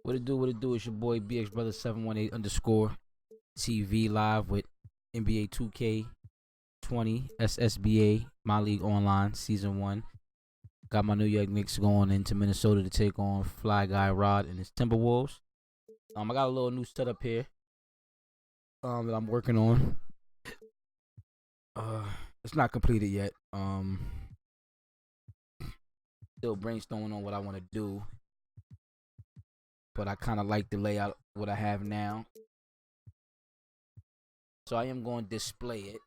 What it do? What it do? It's your boy BX Brother 718 underscore TV live with NBA 2K20 SSBA My League Online Season 1. Got my New York Knicks going into Minnesota to take on Fly Guy Rod and his Timberwolves. I got a little new setup here that I'm working on. It's not completed yet. Still brainstorming on what I want to do, but I kind of like the layout what I have now. So I am going to display it.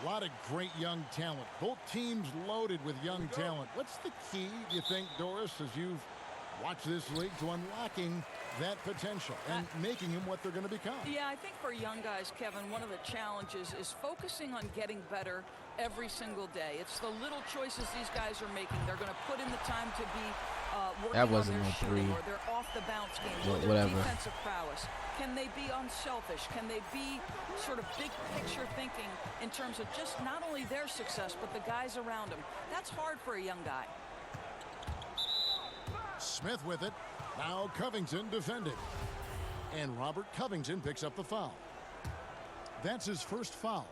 A lot of great young talent. Both teams loaded with young talent. What's the key, do you think, Doris, as you've watched this league, to unlocking that potential and making them what they're going to become? Yeah, I think for young guys, Kevin, one of the challenges is focusing on getting better every single day. It's the little choices these guys are making. They're going to put in the time to be working That wasn't on their no shooting three. or their off-the-bounce game or their Whatever. defensive prowess. Can they be unselfish? Can they be sort of big picture thinking in terms of just not only their success, but the guys around them? That's hard for a young guy. Smith with it. Now Covington defended. And Robert Covington picks up the foul. That's his first foul.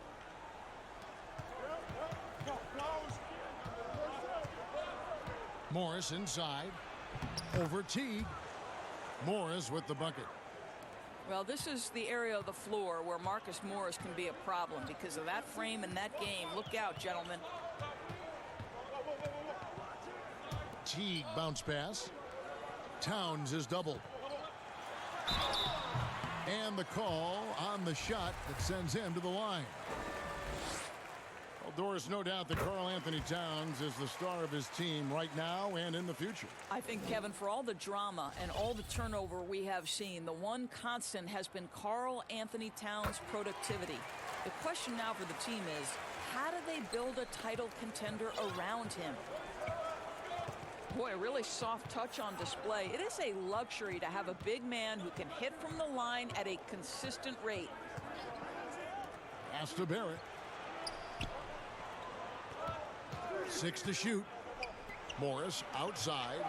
Morris inside. Over Teague. Morris with the bucket. Well, this is the area of the floor where Marcus Morris can be a problem because of that frame and that game. Look out, gentlemen. Teague bounce pass. Towns is doubled. And the call on the shot that sends him to the line. Well, Doris, no doubt that Karl Anthony Towns is the star of his team right now and in the future. I think, Kevin, for all the drama and all the turnover we have seen, the one constant has been Karl Anthony Towns' productivity. The question now for the team is, how do they build a title contender around him? Boy, a really soft touch on display. It is a luxury to have a big man who can hit from the line at a consistent rate. Pass to Barrett. 6 to shoot. Morris outside.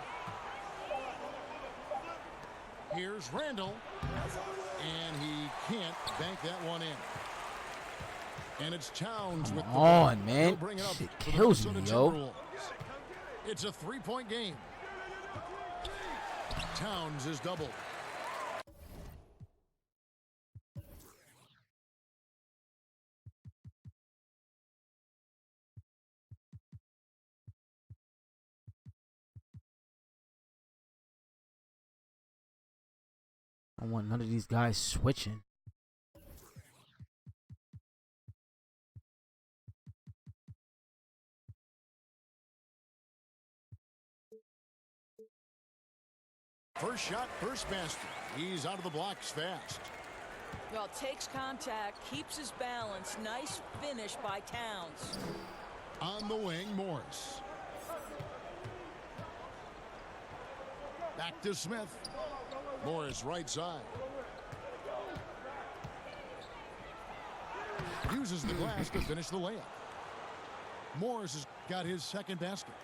Here's Randall. And he can't bank that one in. And it's Towns with the ball. On, man. He'll bring it up Shit for the kills me, Minnesota yo. Timberwolves. It's a three-point game. Towns is doubled. I want none of these guys switching. First shot, first basket. He's out of the blocks fast. Well, takes contact, keeps his balance. Nice finish by Towns. On the wing, Morris. Back to Smith. Morris right side. Uses the glass to finish the layup. Morris has got his second basket.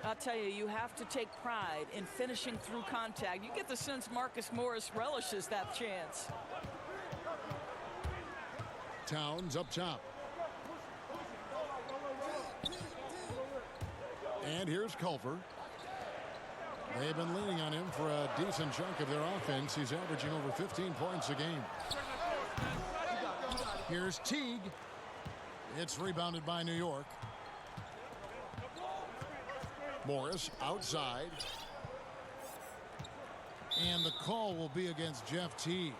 I'll tell you, you have to take pride in finishing through contact. You get the sense Marcus Morris relishes that chance. Towns up top. And here's Culver. They've been leaning on him for a decent chunk of their offense. He's averaging over 15 points a game. Here's Teague. It's rebounded by New York. Morris outside. And the call will be against Jeff Teague.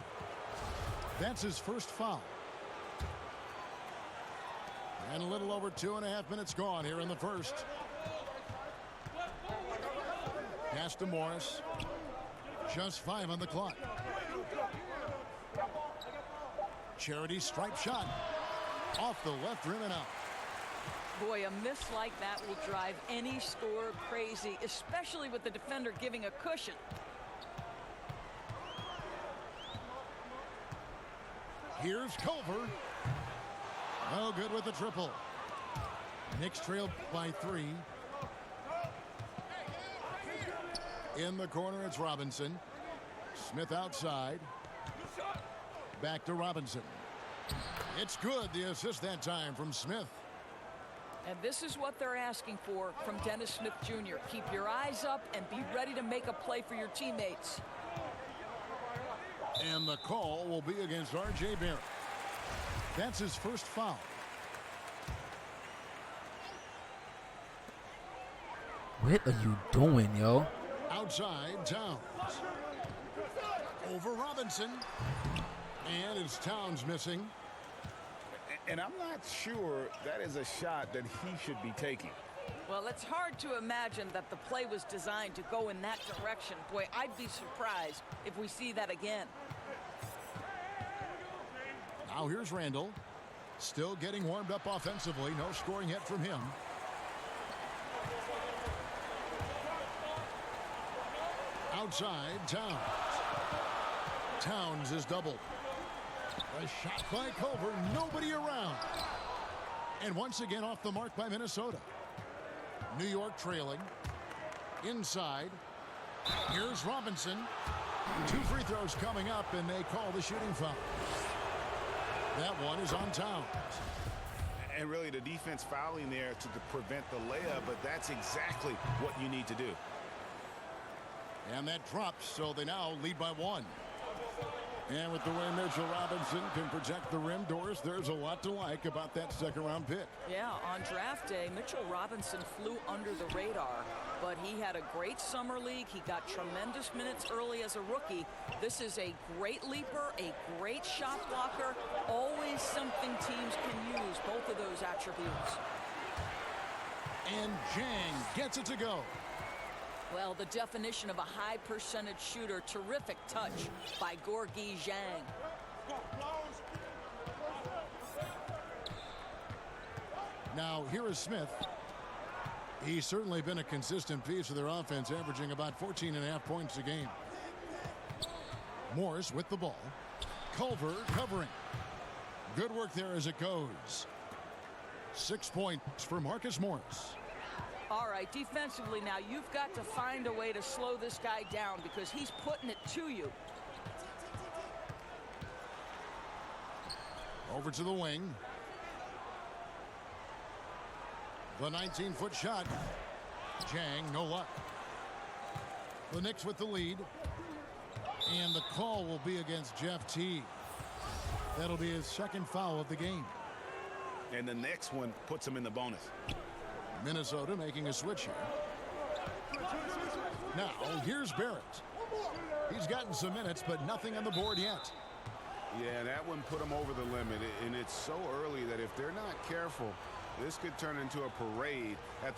That's his first foul. And a little over 2.5 minutes gone here in the first. Pass to Morris. Just 5 on the clock. Charity stripe shot. Off the left rim and out. Boy, a miss like that will drive any scorer crazy, especially with the defender giving a cushion. Here's Culver. No good with the triple. Knicks trail by 3. In the corner, it's Robinson. Smith outside. Back to Robinson. It's good. The assist that time from Smith. And this is what they're asking for from Dennis Smith Jr. Keep your eyes up and be ready to make a play for your teammates. And the call will be against R.J. Barrett. That's his first foul. What are you doing, yo? Outside, Towns. Over Robinson. And it's Towns missing. And I'm not sure that is a shot that he should be taking. Well, it's hard to imagine that the play was designed to go in that direction. Boy, I'd be surprised if we see that again. Now here's Randall. Still getting warmed up offensively. No scoring yet from him. Outside, Towns. Towns is doubled. A shot by Culver. Nobody around. And once again off the mark by Minnesota. New York trailing. Inside. Here's Robinson. 2 free throws coming up, and they call the shooting foul. That one is on Towns. And really the defense fouling there to prevent the layup, but that's exactly what you need to do. And that drops, so they now lead by 1. And with the way Mitchell Robinson can protect the rim, Doris, there's a lot to like about that second-round pick. Yeah, on draft day, Mitchell Robinson flew under the radar, but he had a great summer league. He got tremendous minutes early as a rookie. This is a great leaper, a great shot blocker, always something teams can use, both of those attributes. And Jang gets it to go. Well, the definition of a high percentage shooter. Terrific touch by Gorgui Zhang. Now here is Smith. He's certainly been a consistent piece of their offense, averaging about 14.5 points a game. Morris with the ball. Culver covering. Good work there as it goes. 6 points for Marcus Morris. All right, defensively now, you've got to find a way to slow this guy down because he's putting it to you. Over to the wing. The 19-foot shot. Jang, no luck. The Knicks with the lead. And the call will be against Jeff Teague. That'll be his second foul of the game. And the next one puts him in the bonus. Minnesota making a switch here. Now, here's Barrett. He's gotten some minutes, but nothing on the board yet. Yeah, that one put him over the limit, and it's so early that if they're not careful, this could turn into a parade at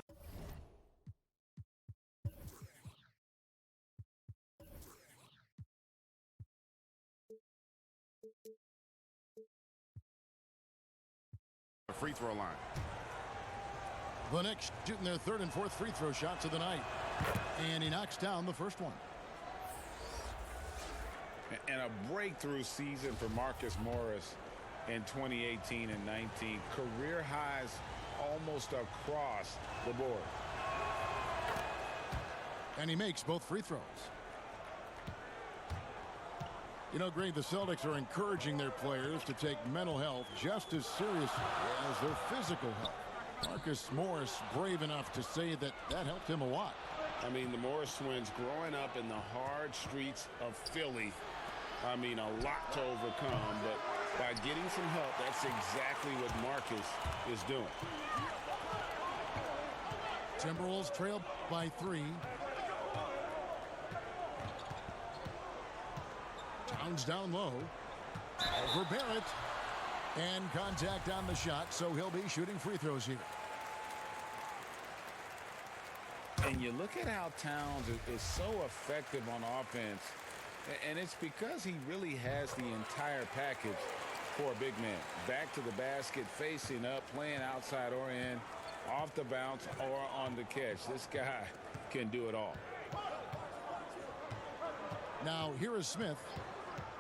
the free throw line. The Knicks shooting their 3rd and 4th free throw shots of the night. And he knocks down the first one. And a breakthrough season for Marcus Morris in 2018 and 19. Career highs almost across the board. And he makes both free throws. You know, Greg, the Celtics are encouraging their players to take mental health just as seriously as their physical health. Marcus Morris brave enough to say that helped him a lot. I mean, the Morris twins growing up in the hard streets of Philly, I mean, a lot to overcome, but by getting some help, that's exactly what Marcus is doing. Timberwolves trail by 3. Towns down low. Over Barrett. And contact on the shot, so he'll be shooting free throws here. And you look at how Towns is so effective on offense, and it's because he really has the entire package. for a big man. Back to the basket, facing up, playing outside or in, off the bounce or on the catch. This guy can do it all. Now here is Smith.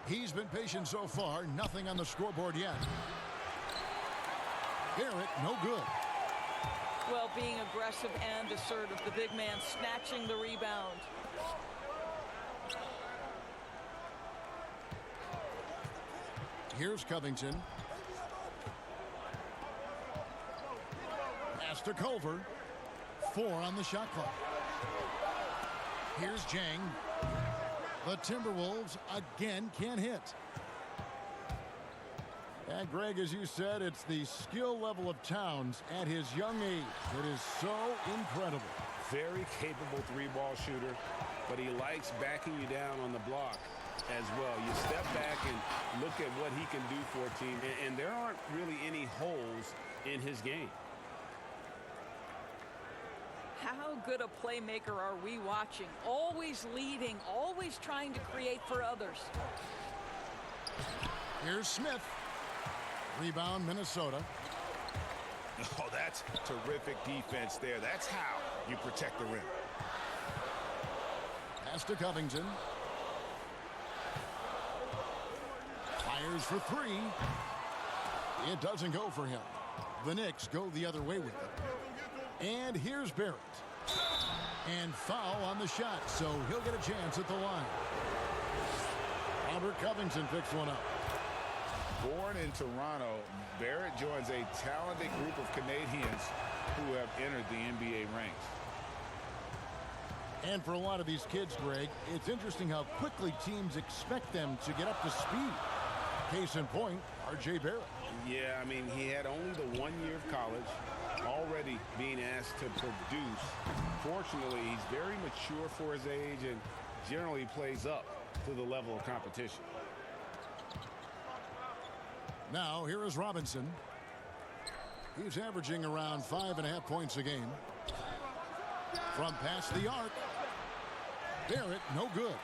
He's been patient so far. Nothing on the scoreboard yet. Barrett, no good. Well, being aggressive and assertive, the big man snatching the rebound. Here's Covington. Pass to Culver. 4 on the shot clock. Here's Jang. The Timberwolves again can't hit. And Greg, as you said, it's the skill level of Towns at his young age that is so incredible. Very capable three-ball shooter, but he likes backing you down on the block as well. You step back and look at what he can do for a team, and there aren't really any holes in his game. How good a playmaker are we watching? Always leading, always trying to create for others. Here's Smith. Rebound, Minnesota. Oh, that's terrific defense there. That's how you protect the rim. Pass to Covington. Fires for 3. It doesn't go for him. The Knicks go the other way with it. And here's Barrett. And foul on the shot, so he'll get a chance at the line. Robert Covington picks one up. Born in Toronto, Barrett joins a talented group of Canadians who have entered the NBA ranks. And for a lot of these kids, Greg, it's interesting how quickly teams expect them to get up to speed. Case in point, R.J. Barrett. Yeah, I mean, he had only the 1 year of college, already being asked to produce. Fortunately, he's very mature for his age and generally plays up to the level of competition. Now, here is Robinson. He's averaging around 5.5 points a game. From past the arc. Barrett, no good.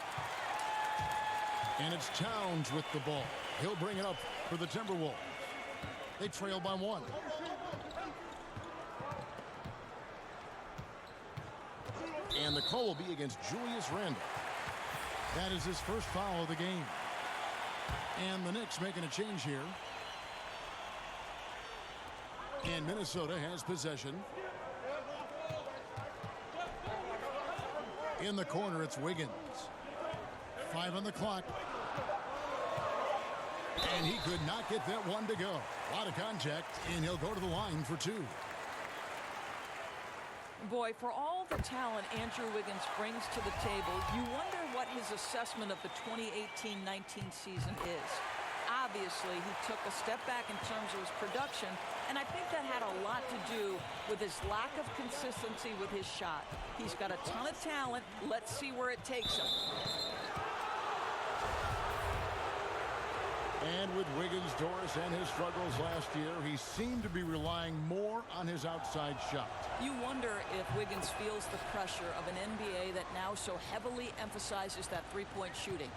And it's Towns with the ball. He'll bring it up for the Timberwolves. They trail by 1. And the call will be against Julius Randle. That is his first foul of the game. And the Knicks making a change here. And Minnesota has possession. In the corner, it's Wiggins. 5 on the clock. And he could not get that one to go. A lot of contact, and he'll go to the line for 2. Boy, for all the talent Andrew Wiggins brings to the table, you wonder what his assessment of the 2018-19 season is. Obviously, he took a step back in terms of his production, and I think that had a lot to do with his lack of consistency with his shot. He's got a ton of talent. Let's see where it takes him. And with Wiggins, Doris, and his struggles last year, he seemed to be relying more on his outside shot. You wonder if Wiggins feels the pressure of an NBA that now so heavily emphasizes that three-point shooting.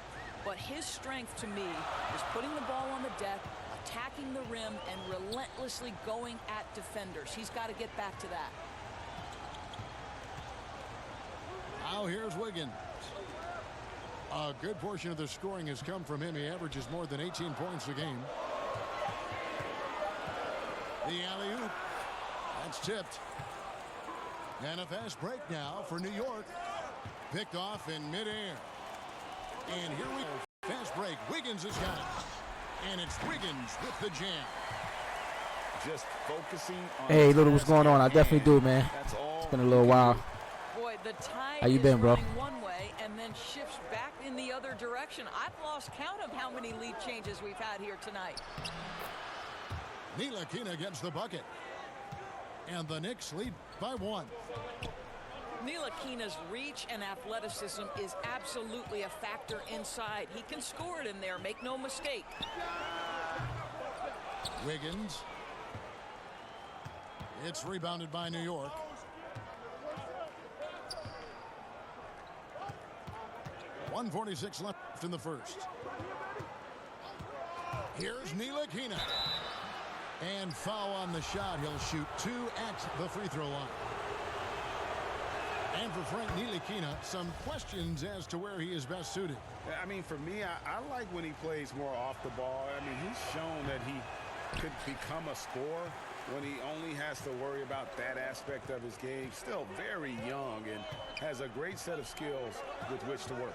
But his strength, to me, is putting the ball on the deck, attacking the rim, and relentlessly going at defenders. He's got to get back to that. Now here's Wiggins. A good portion of the scoring has come from him. He averages more than 18 points a game. The alley-oop. That's tipped. And a fast break now for New York. Picked off in midair. And here we go. Fast break. Wiggins has got it. And it's Wiggins with the jam. Just focusing on. Hey, little, what's going on? I definitely do, man. It's been a little while. Boy, the tide How you been, bro? running one way and then shifts back in the other direction. I've lost count of how many lead changes we've had here tonight. Ntilikina gets the bucket. And the Knicks lead by 1. Ntilikina's reach and athleticism is absolutely a factor inside. He can score it in there, make no mistake. Wiggins. It's rebounded by New York. .146 left in the first. Here's Ntilikina. And foul on the shot. He'll shoot 2 at the free throw line. And for Frank Ntilikina, some questions as to where he is best suited. I mean, for me, I like when he plays more off the ball. I mean, he's shown that he could become a scorer when he only has to worry about that aspect of his game. Still very young and has a great set of skills with which to work.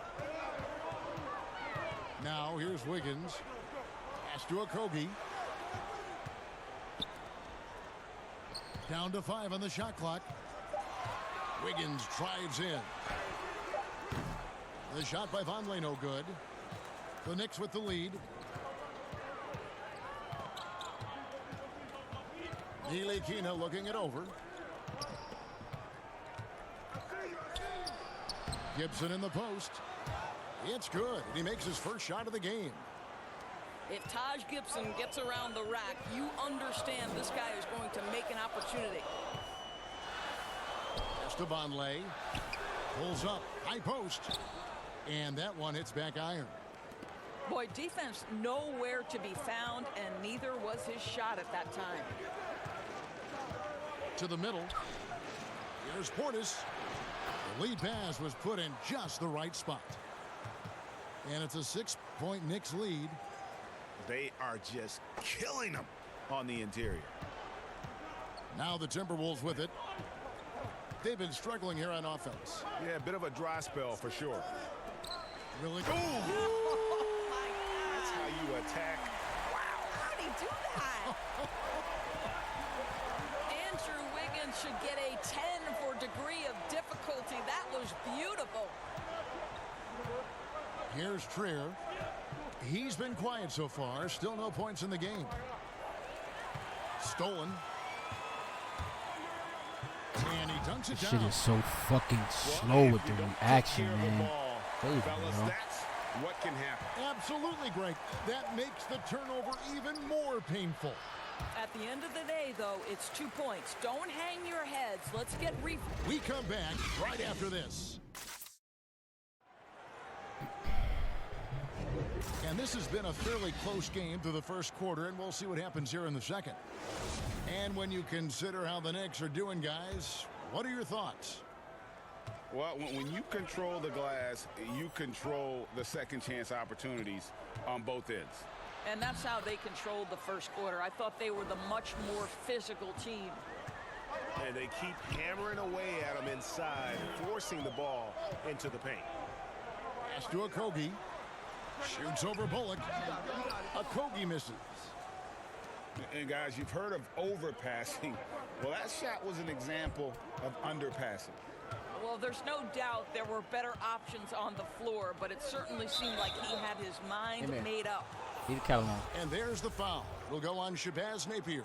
Now here's Wiggins. Pass to Okogie. Down to 5 on the shot clock. Wiggins drives in. The shot by Vonleh no good. The Knicks with the lead. Ntilikina looking it over. Gibson in the post. It's good. He makes his first shot of the game. If Taj Gibson gets around the rack, you understand this guy is going to make an opportunity. Pass to Vonleh. Pulls up. High post. And that one hits back iron. Boy, defense nowhere to be found, and neither was his shot at that time. To the middle. Here's Portis. The lead pass was put in just the right spot. And it's a 6-point Knicks lead. They are just killing them on the interior. Now the Timberwolves with it. They've been struggling here on offense. Yeah, a bit of a dry spell for sure. Really? Oh, my God. That's how you attack. Wow, how did he do that? Andrew Wiggins should get a 10 for degree of difficulty. That was beautiful. Here's Trier. He's been quiet so far. Still no points in the game. Stolen. And he dunks it Shit down. is so fucking slow with the reaction, man. Crazy, Fellas, bro. that's what can happen. Absolutely great. That makes the turnover even more painful. At the end of the day, though, it's 2 points. Don't hang your heads. Let's get We come back right after this. And this has been a fairly close game through the first quarter, and we'll see what happens here in the second. And when you consider how the Knicks are doing, guys, what are your thoughts? Well, when you control the glass, you control the second chance opportunities on both ends. And that's how they controlled the first quarter. I thought they were the much more physical team. And they keep hammering away at them inside, forcing the ball into the paint. Pass to Okogie. Shoots over Bullock. Okogie misses. And guys, you've heard of overpassing. Well, that shot was an example of underpassing. Well, there's no doubt there were better options on the floor, but it certainly seemed like he had his mind Amen. made up. Leave the cat alone. And there's the foul. It'll go on Shabazz Napier.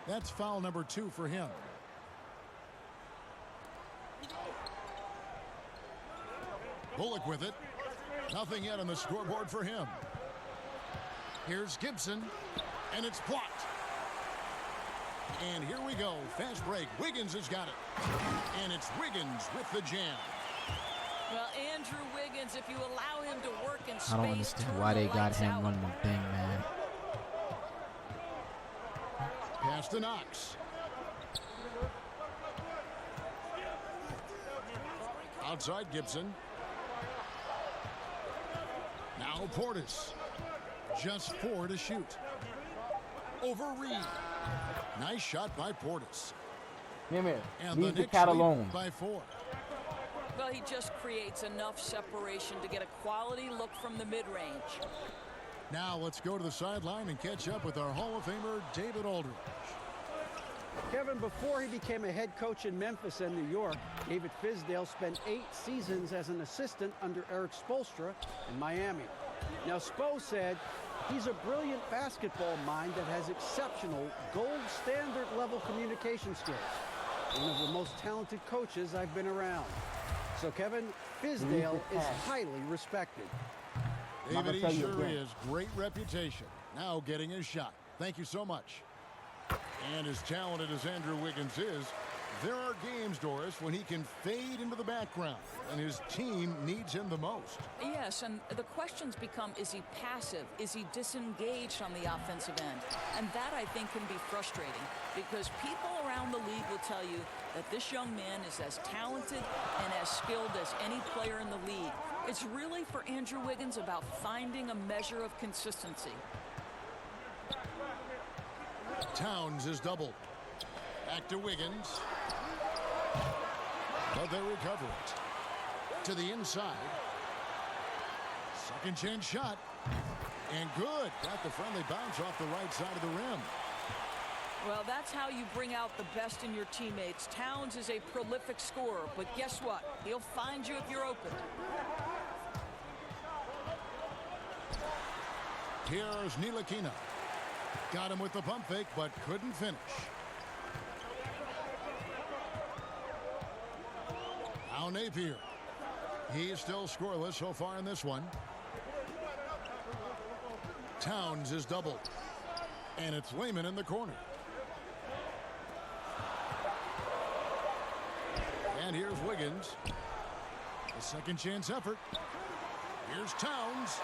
That's foul number 2 for him. Bullock with it. Nothing yet on the scoreboard for him. Here's Gibson, and it's blocked. And here we go. Fast break. Wiggins has got it. And it's Wiggins with the jam. Well, Andrew Wiggins, if you allow him to work in space, I don't understand turn why the they got lights him out. running the thing, man. Pass to Knox. Outside Gibson. Now Portis. Just 4 to shoot. Over Reed. Nice shot by Portis. Come here. And Leave the Knicks cat lead alone. by 4. Well, he just creates enough separation to get a quality look from the mid-range. Now let's go to the sideline and catch up with our Hall of Famer, David Aldridge. Kevin, before he became a head coach in Memphis and New York, David Fizdale spent 8 seasons as an assistant under Eric Spoelstra in Miami. Now, Spo said he's a brilliant basketball mind that has exceptional gold standard level communication skills. One of the most talented coaches I've been around. So, Kevin, Fizdale is highly respected. David, he sure is. Great reputation. Now getting his shot. Thank you so much. And as talented as Andrew Wiggins is, There are games, Doris, when he can fade into the background, and his team needs him the most. Yes, and the questions become, is he passive? Is he disengaged on the offensive end? And that, I think, can be frustrating because people around the league will tell you that this young man is as talented and as skilled as any player in the league. It's really, for Andrew Wiggins, about finding a measure of consistency. Towns is doubled. Back to Wiggins. But they recover it. To the inside. Second chance shot. And good. Got the friendly bounce off the right side of the rim. Well, that's how you bring out the best in your teammates. Towns is a prolific scorer, but guess what? He'll find you if you're open. Here's Ntilikina. Got him with the pump fake, but couldn't finish. Now Napier. He's still scoreless so far in this one. Towns is doubled. And it's Lehman in the corner. And here's Wiggins. A second chance effort. Here's Towns.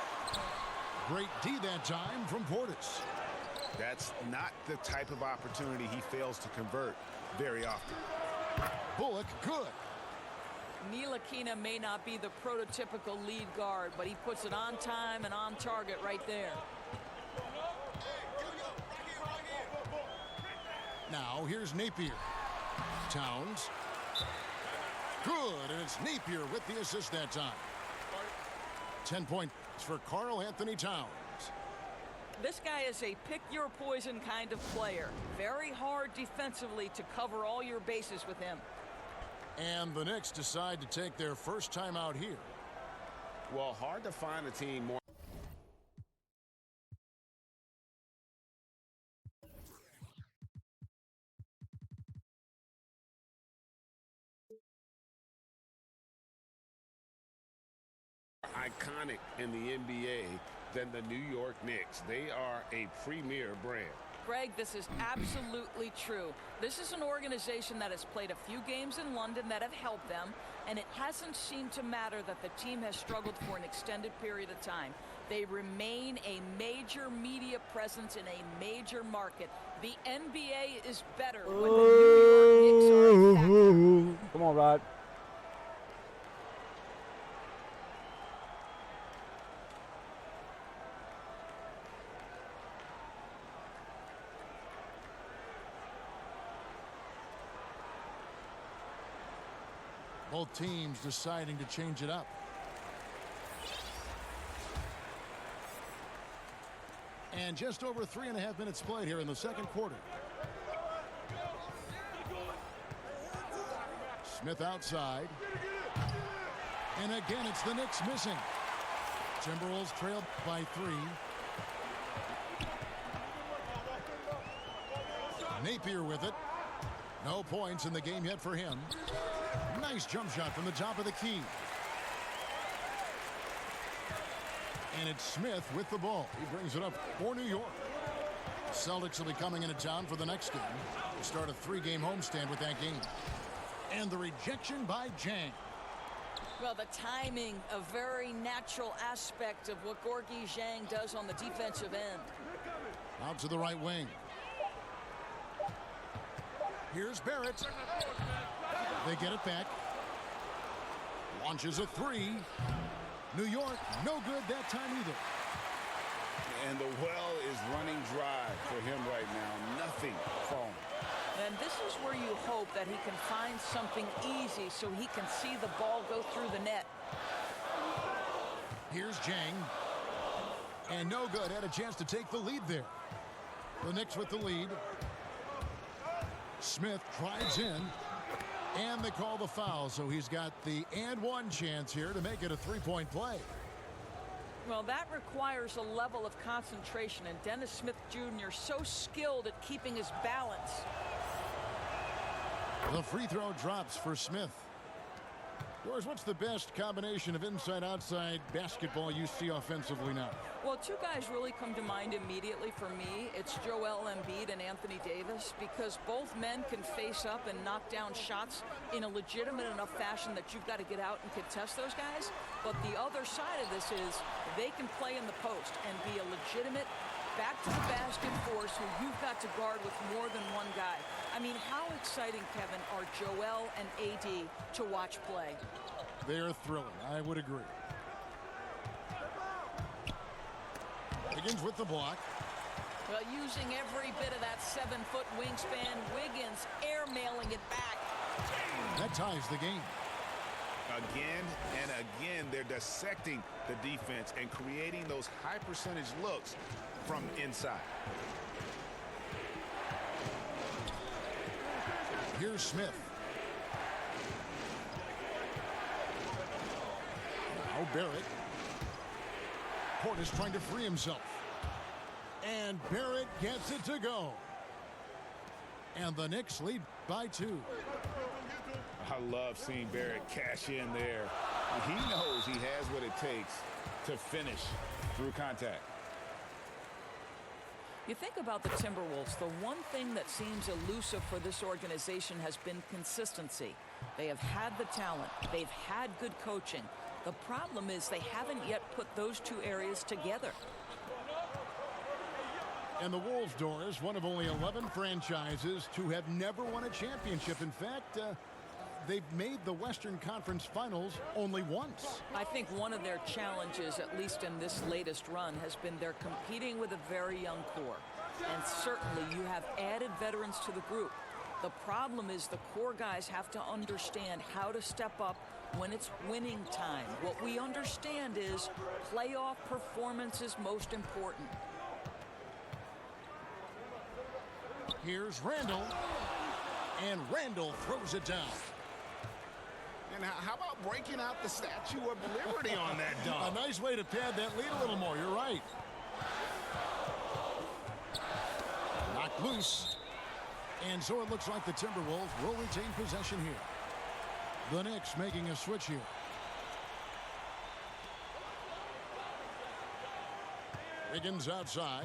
Great D that time from Portis. That's not the type of opportunity he fails to convert very often. Bullock, good. Ntilikina may not be the prototypical lead guard, but he puts it on time and on target right there. Now here's Napier. Towns. Good, and it's Napier with the assist that time. 10 points for Karl Anthony Towns. This guy is a pick-your-poison kind of player. Very hard defensively to cover all your bases with him. And the Knicks decide to take their first time out here. Well, hard to find a team more. Iconic in the NBA than the New York Knicks. They are a premier brand. Greg, this is absolutely true. This is an organization that has played a few games in London that have helped them, and it hasn't seemed to matter that the team has struggled for an extended period of time. They remain a major media presence in a major market. The NBA is better when the New York Knicks are a factor. Come on, Rod. Both teams deciding to change it up. And just over 3.5 minutes played here in the second quarter. Smith outside. And again, it's the Knicks missing. Timberwolves trailed by 3. Napier with it. No points in the game yet for him. Nice jump shot from the top of the key. And it's Smith with the ball. He brings it up for New York. Celtics will be coming into town for the next game. To start a 3-game homestand with that game. And the rejection by Jang. Well, the timing, a very natural aspect of what Gorgui Dieng does on the defensive end. Out to the right wing. Here's Barrett. They get it back. Launches a 3. New York, no good that time either. And the well is running dry for him right now. Nothing falling. And this is where you hope that he can find something easy so he can see the ball go through the net. Here's Jang. And no good. Had a chance to take the lead there. The Knicks with the lead. Smith drives in. And they call the foul, so he's got the and one chance here to make it a 3-point play. Well, that requires a level of concentration, and Dennis Smith Jr. so skilled at keeping his balance. The free throw drops for Smith. Doris, what's the best combination of inside-outside basketball you see offensively now? Well, two guys really come to mind immediately for me. It's Joel Embiid and Anthony Davis, because both men can face up and knock down shots in a legitimate enough fashion that you've got to get out and contest those guys. But the other side of this is they can play in the post and be a legitimate back-to-the-basket force who you've got to guard with more than one guy. I mean, how exciting, Kevin, are Joel and AD to watch play? They're thrilling. I would agree. Wiggins with the block. Well, using every bit of that 7-foot wingspan, Wiggins airmailing it back. That ties the game. Again and again, they're dissecting the defense and creating those high percentage looks from inside. Here's Smith. Now Barrett. Portis trying to free himself. And Barrett gets it to go. And the Knicks lead by 2. I love seeing Barrett cash in there. He knows he has what it takes to finish through contact. You think about the Timberwolves, the one thing that seems elusive for this organization has been consistency. They have had the talent. They've had good coaching. The problem is they haven't yet put those two areas together. And the Wolves, Doris, one of only 11 franchises to have never won a championship. In fact, they've made the Western Conference Finals only once. I think one of their challenges, at least in this latest run, has been they're competing with a very young core. And certainly you have added veterans to the group. The problem is the core guys have to understand how to step up when it's winning time. What we understand is playoff performance is most important. Here's Randall. And Randall throws it down. And how about breaking out the Statue of Liberty on that dunk? A nice way to pad that lead a little more. You're right. Knocked loose. And so it looks like the Timberwolves will retain possession here. The Knicks making a switch here. Wiggins outside.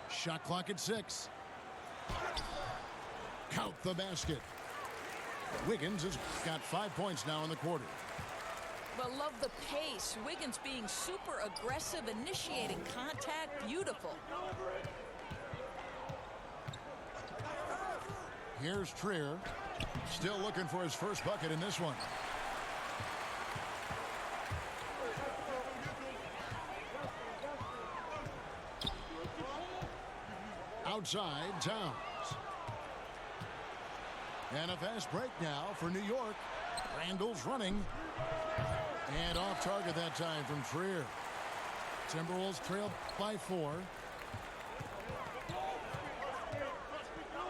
Shot clock at 6. Count the basket. Wiggins has got 5 points now in the quarter. But love the pace. Wiggins being super aggressive, initiating contact. Beautiful. Here's Trier. Still looking for his first bucket in this one. Outside, Towns. And a fast break now for New York. Randall's running. And off target that time from Trier. Timberwolves trail by 4.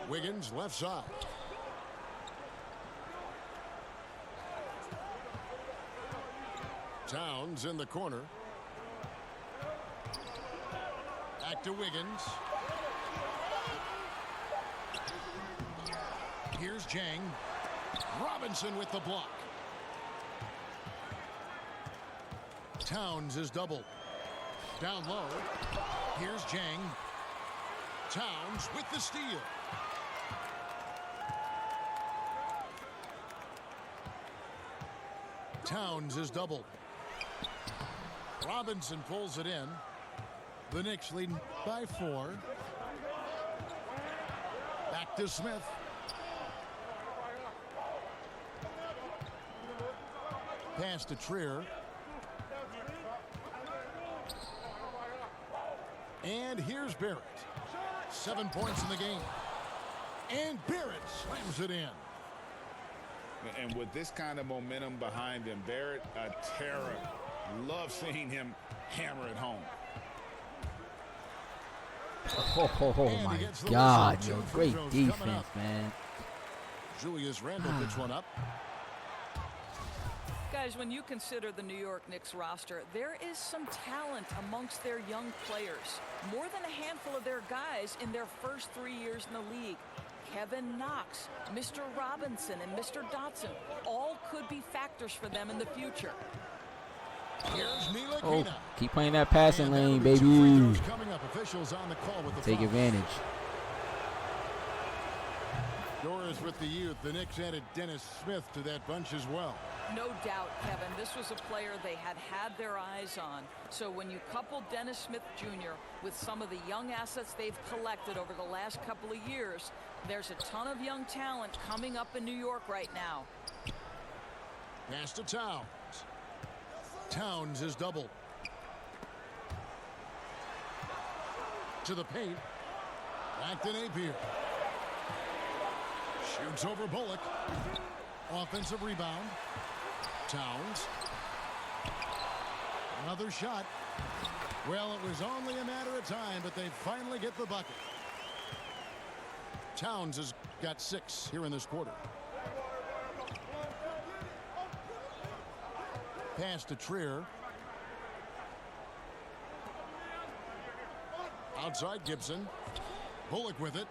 Wiggins left side. Towns in the corner. Back to Wiggins. Here's Jang. Robinson with the block. Towns is doubled. Down low. Here's Jang. Towns with the steal. Towns is doubled. Robinson pulls it in. The Knicks leading by 4. Back to Smith. Pass to Trier. And here's Barrett. 7 points in the game. And Barrett slams it in. And with this kind of momentum behind him, Barrett, a terror. Love seeing him hammer it home. Oh my God, yo, great defense, man. Julius Randle picks one up. Guys, when you consider the New York Knicks roster, there is some talent amongst their young players. More than a handful of their guys in their first 3 years in the league. Kevin Knox, Mr. Robinson, and Mr. Dotson all could be factors for them in the future. Here's Ntilikina. Oh, keep playing that passing And that'll lane, be 2 free baby. throws coming up. Officials on the call with the Take foul. advantage. Doris with the youth. The Knicks added Dennis Smith to that bunch as well. No doubt, Kevin, this was a player they had their eyes on. So when you couple Dennis Smith Jr. with some of the young assets they've collected over the last couple of years, there's a ton of young talent coming up in New York right now. Pass to Towns. Towns is doubled. To the paint. Back to Napier. Shoots over Bullock. Offensive rebound. Towns. Another shot. Well, it was only a matter of time, but they finally get the bucket. Towns has got 6 here in this quarter. Pass to Trier. Outside Gibson. Bullock with it.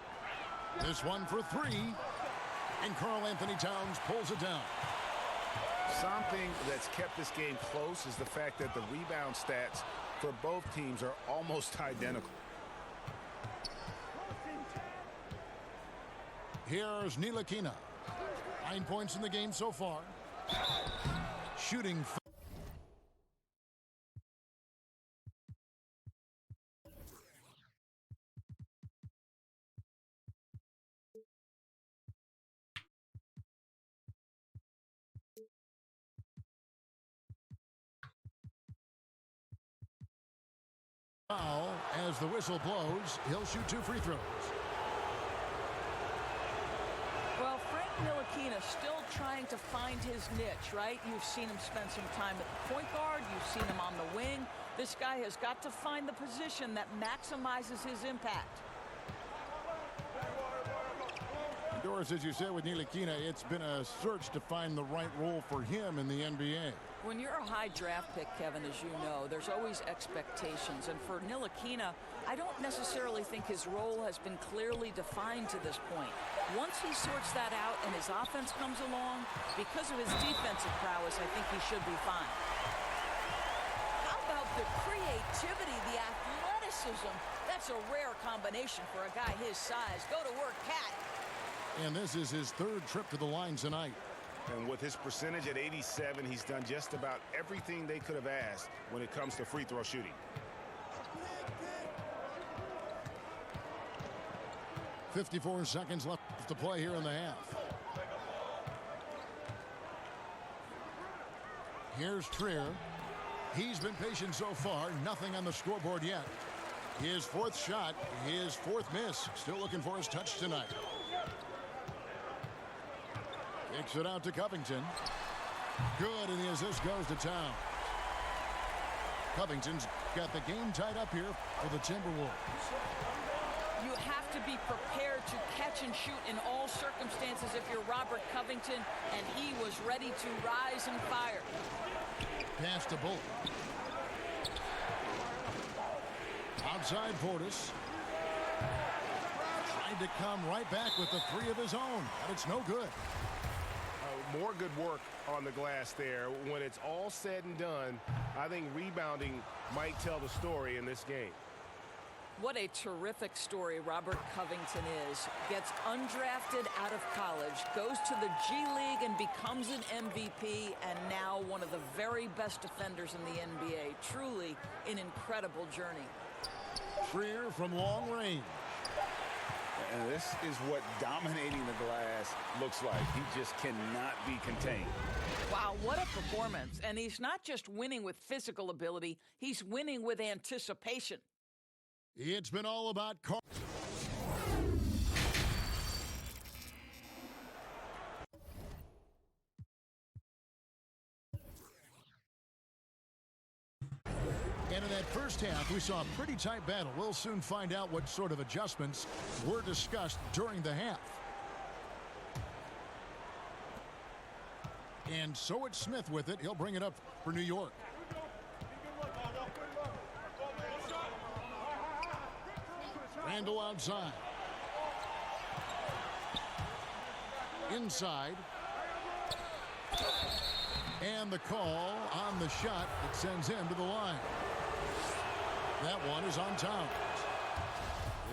This one for 3. And Karl Anthony Towns pulls it down. Something that's kept this game close is the fact that the rebound stats for both teams are almost identical. Here's Ntilikina. 9 points in the game so far. Shooting. Foul as the whistle blows. He'll shoot 2 free throws. Well, Frank Ntilikina still trying to find his niche, right? You've seen him spend some time at the point guard. You've seen him on the wing. This guy has got to find the position that maximizes his impact. Doris, as you said with Ntilikina, it's been a search to find the right role for him in the NBA. When you're a high draft pick, Kevin, as you know, there's always expectations. And for Ntilikina, I don't necessarily think his role has been clearly defined to this point. Once he sorts that out and his offense comes along, because of his defensive prowess, I think he should be fine. How about the creativity, the athleticism? That's a rare combination for a guy his size. Go to work, Cat. And this is his 3rd trip to the line tonight. And with his percentage at 87, he's done just about everything they could have asked when it comes to free throw shooting. 54 seconds left to play here in the half. Here's Trier. He's been patient so far. Nothing on the scoreboard yet. His 4th shot, his 4th miss. Still looking for his touch tonight. Kicks it out to Covington. Good, and the assist goes to Towns. Covington's got the game tied up here for the Timberwolves. You have to be prepared to catch and shoot in all circumstances if you're Robert Covington, and he was ready to rise and fire. Pass to Bullock. Outside Portis. Tried to come right back with the 3 of his own, but it's no good. More good work on the glass there. When it's all said and done, I think rebounding might tell the story in this game. What a terrific story Robert Covington is. Gets undrafted out of college, goes to the G League and becomes an MVP, and now one of the very best defenders in the NBA. Truly an incredible journey. Trier from long range. And this is what dominating the glass looks like. He just cannot be contained. Wow, what a performance. And he's not just winning with physical ability, he's winning with anticipation. It's been all about Carl. And in that first half, we saw a pretty tight battle. We'll soon find out what sort of adjustments were discussed during the half. And so it's Smith with it. He'll bring it up for New York. Randall outside. inside. And the call on the shot that sends him to the line. That one is on Towns.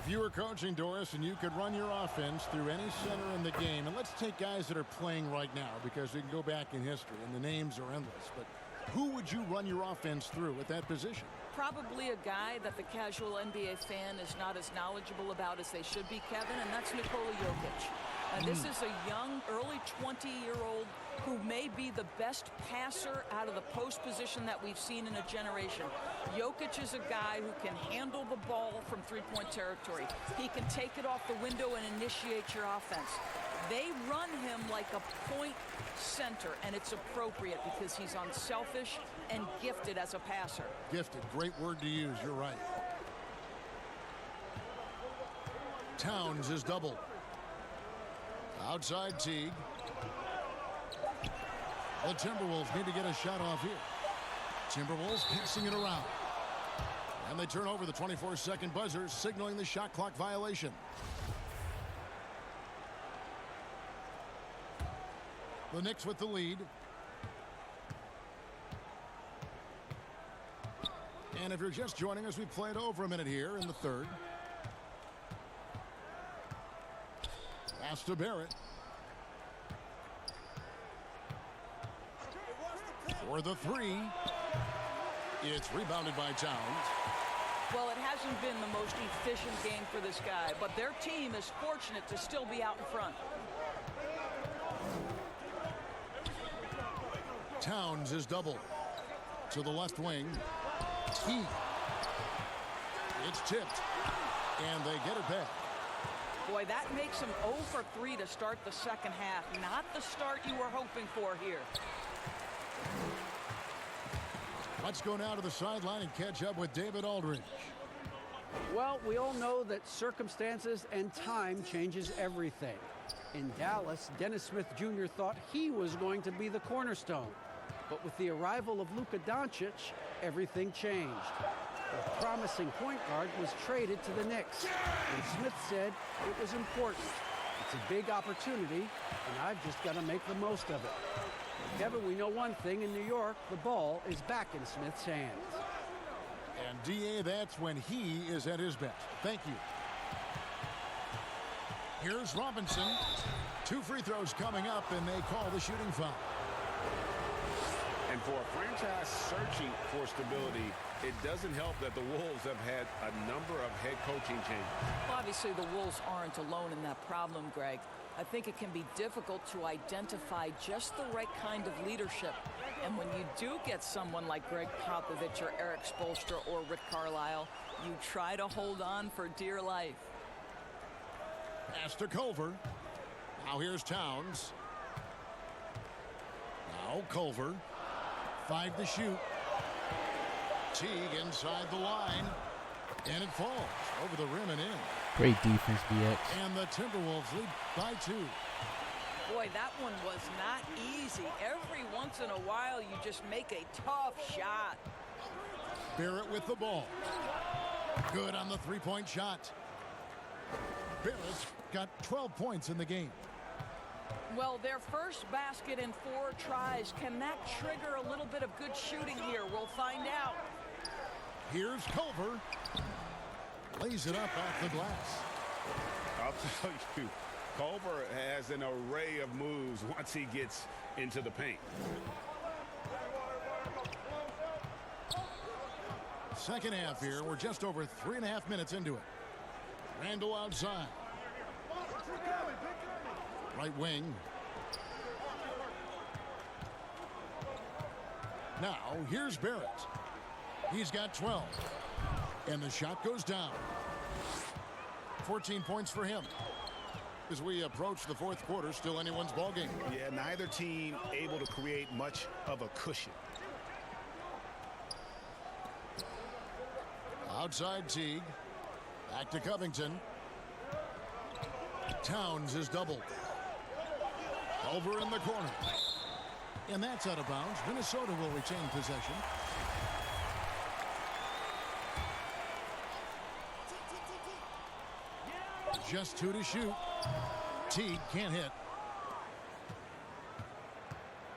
If you were coaching, Doris, and you could run your offense through any center in the game, and let's take guys that are playing right now because we can go back in history and the names are endless, but who would you run your offense through at that position? Probably a guy that the casual NBA fan is not as knowledgeable about as they should be, Kevin, and that's Nikola Jokic. This is a young, early 20-year-old who may be the best passer out of the post position that we've seen in a generation. Jokic is a guy who can handle the ball from three-point territory. He can take it off the window and initiate your offense. They run him like a point center, and it's appropriate because he's unselfish and gifted as a passer. Gifted, great word to use, you're right. Towns is doubled. Outside Teague. The Timberwolves need to get a shot off here. Timberwolves passing it around. And they turn over the 24-second buzzer, signaling the shot clock violation. The Knicks with the lead. And if you're just joining us, we played over a minute here in the third. Pass to Barrett. For the three. It's rebounded by Towns. Well, it hasn't been the most efficient game for this guy, but their team is fortunate to still be out in front. Towns is double. To the left wing. Teague. It's tipped. And they get it back. Boy, that makes him 0 for 3 to start the second half. Not the start you were hoping for here. Let's go now to the sideline and catch up with David Aldridge. Well, we all know that circumstances and time changes everything. In Dallas, Dennis Smith Jr. thought he was going to be the cornerstone. But with the arrival of Luka Doncic, everything changed. A promising point guard was traded to the Knicks, and Smith said it was important. It's a big opportunity, and I've just got to make the most of it. Kevin, we know one thing in New York, the ball is back in Smith's hands. And DA, that's when he is at his best. Thank you. Here's Robinson. 2 free throws coming up, and they call the shooting foul. And for a franchise searching for stability, it doesn't help that the Wolves have had a number of head coaching changes. Obviously, the Wolves aren't alone in that problem, Greg. I think it can be difficult to identify just the right kind of leadership. And when you do get someone like Greg Popovich or Eric Spoelstra or Rick Carlisle, you try to hold on for dear life. Pass to Culver. Now here's Towns. Now Culver. 5 to shoot. Teague inside the line. And it falls over the rim and in. Great defense, BX. And the Timberwolves lead by 2. Boy, that one was not easy. Every once in a while, you just make a tough shot. Barrett with the ball. Good on the three-point shot. Barrett's got 12 points in the game. Well, their first basket in 4 tries. Can that trigger a little bit of good shooting here? We'll find out. Here's Culver. Lays it up off the glass. I'll tell you, Culver has an array of moves once he gets into the paint. Second half here. We're just over 3.5 minutes into it. Randall outside. Right wing. Now, here's Barrett. He's got 12. And the shot goes down. 14 points for him. As we approach the fourth quarter, still anyone's ballgame. Yeah, neither team able to create much of a cushion. Outside Teague. Back to Covington. Towns is doubled. Over in the corner. And that's out of bounds. Minnesota will retain possession. Just 2 to shoot. Teague can't hit.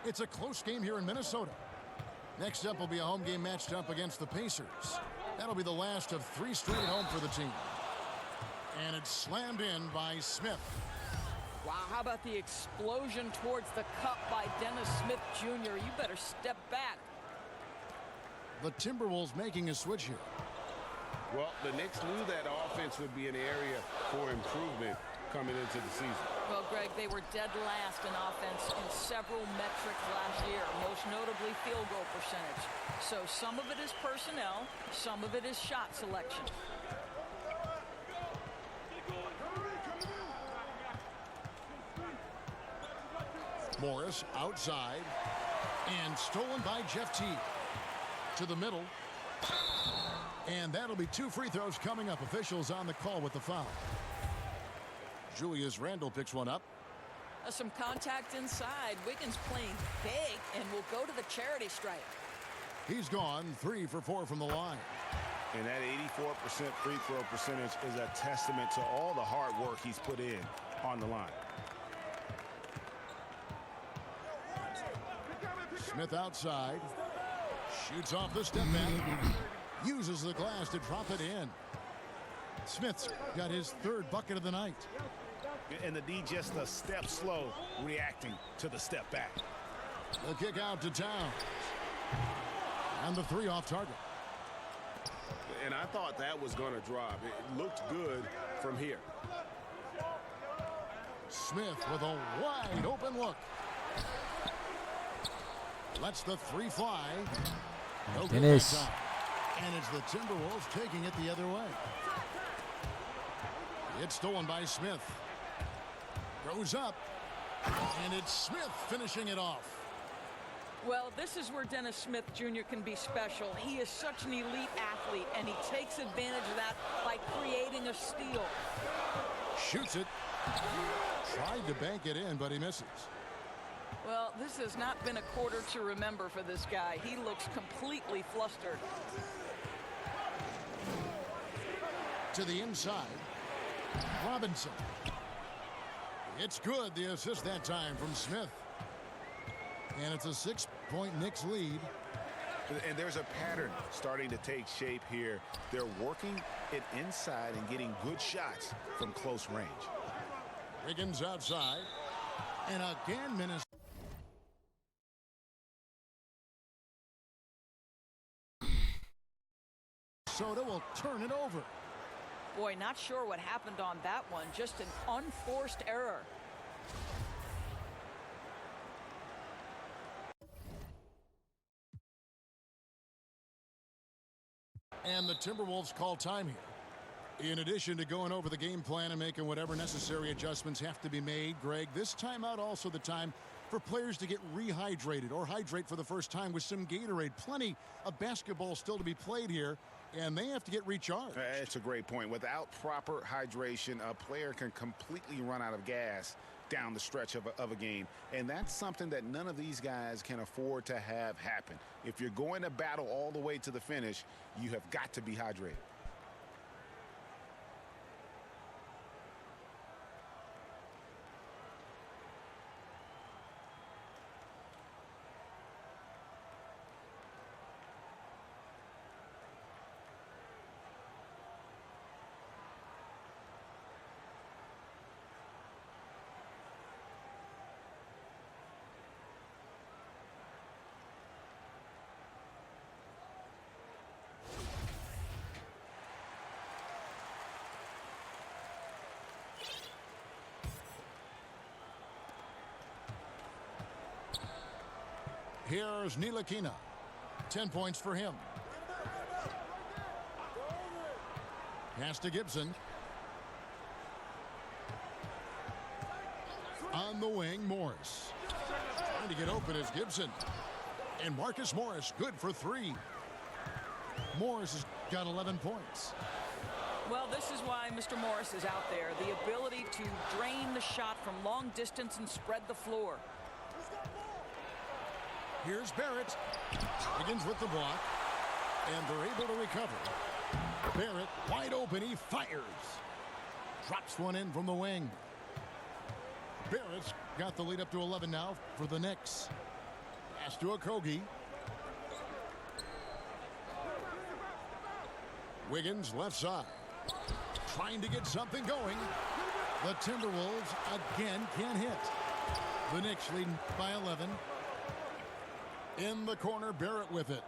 It's a close game here in Minnesota. Next up will be a home game matched up against the Pacers. That'll be the last of 3 straight at home for the team. And it's slammed in by Smith. Wow, how about the explosion towards the cup by Dennis Smith Jr.? You better step back. The Timberwolves making a switch here. Well, the Knicks knew that offense would be an area for improvement coming into the season. Well, Greg, they were dead last in offense in several metrics last year, most notably field goal percentage. So some of it is personnel, some of it is shot selection. Morris outside and stolen by Jeff Teague. To the middle. And that'll be 2 free throws coming up. Officials on the call with the foul. Julius Randle picks one up. Some contact inside. Wiggins playing big and will go to the charity stripe. He's gone 3 for 4 from the line. And that 84% free throw percentage is a testament to all the hard work he's put in on the line. Smith outside. Shoots off the step back. Uses the glass to drop it in. Smith's got his 3rd bucket of the night. And the D just a step slow reacting to the step back. The kick out to Towns. And the 3 off target. And I thought that was going to drop. It looked good from here. Smith with a wide open look. Lets the 3 fly. No good that time. And it's the Timberwolves taking it the other way. It's stolen by Smith. Goes up. And it's Smith finishing it off. Well, this is where Dennis Smith Jr. can be special. He is such an elite athlete, and he takes advantage of that by creating a steal. Shoots it. Tried to bank it in, but he misses. Well, this has not been a quarter to remember for this guy. He looks completely flustered. To the inside. Robinson. It's good. The assist that time from Smith. And it's a 6-point Knicks lead. And there's a pattern starting to take shape here. They're working it inside and getting good shots from close range. Wiggins outside. And again, Minnesota. Minnesota will turn it over. Boy, not sure what happened on that one. Just an unforced error. And the Timberwolves call time here. In addition to going over the game plan and making whatever necessary adjustments have to be made, Greg, this timeout also the time for players to get rehydrated or hydrate for the first time with some Gatorade. Plenty of basketball still to be played here, and they have to get recharged. That's a great point. Without proper hydration, a player can completely run out of gas down the stretch of a game. And that's something that none of these guys can afford to have happen. If you're going to battle all the way to the finish, you have got to be hydrated. Here's Ntilikina. 10 points for him. Pass to Gibson. On the wing, Morris. Trying to get open is Gibson. And Marcus Morris, good for 3. Morris has got 11 points. Well, this is why Mr. Morris is out there. The ability to drain the shot from long distance and spread the floor. Here's Barrett. Begins with the block. And they're able to recover. Barrett wide open. He fires. Drops one in from the wing. Barrett's got the lead up to 11 now for the Knicks. Pass to Okogie. Wiggins left side. Trying to get something going. The Timberwolves again can't hit. The Knicks leading by 11. In the corner, Barrett with it.